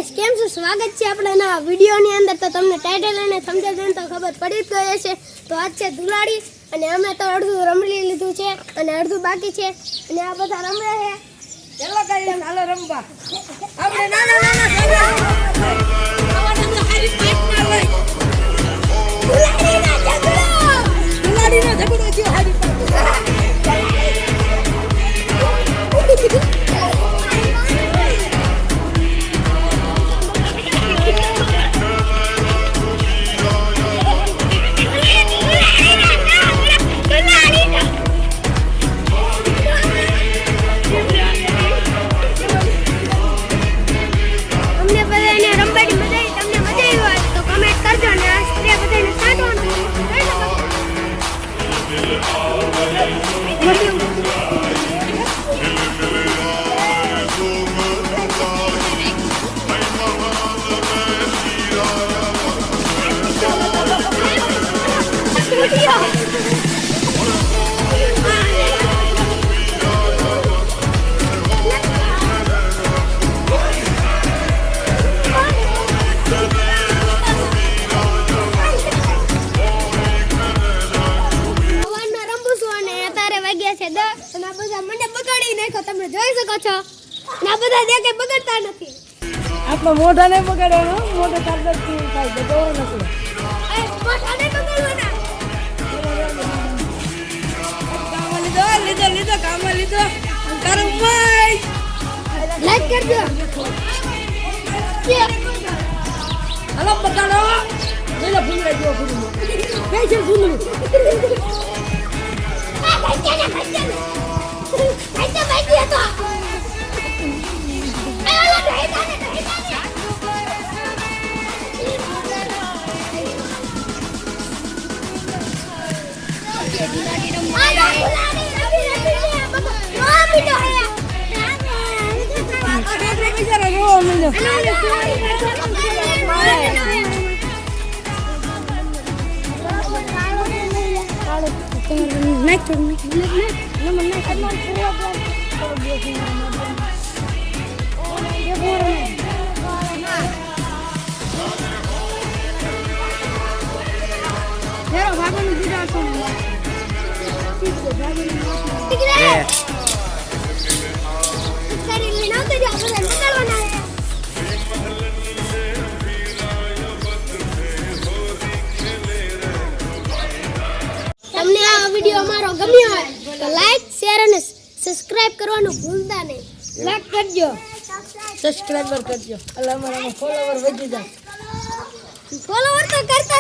guys કેમ છો સ્વાગત છે આપણા વિડિયોની અંદર તો તમને ટાઇટલ અને થંબનેલ તો ખબર પડી જ ગઈ હશે તો આજ છે ધુલાડી અને અમે તો અડધું રમલી લીધું છે અને અડધું બાકી છે અને આ બધા રમે છે ચલો કઈ હાલો રમવા આપણે નાના આવાના તો હારી પાર્ટનર લઈ ધુલાડીનો ઝઘડો થયો હારી તમે જોઈ શકો છો ના બધા દેખે બગડતા નથી આપનો મોઢા ને બગડવાનો મોઢા તારદત થાય તો જોવો નથી એ મોઢા ને બગડવાના કામ લીધો કામ લીધો ગરમ ભાઈ લાઈક કરજો હલો બગાડો પેલા ફૂલરે જો ફૂલરે કઈ છે ફૂલરે આ ભાઈ ભાઈ તો તમને આ વિડિયો અમારો ગમ્યો હોય તો લાઈક શેર અને સબસ્ક્રાઇબ કરવાનું ભૂલતા નહીં લાઈક કરજો સબસ્ક્રાઇબર કરજો એટલે અમારા ફોલોવર વધી જાય ફોલોવર તો કરતા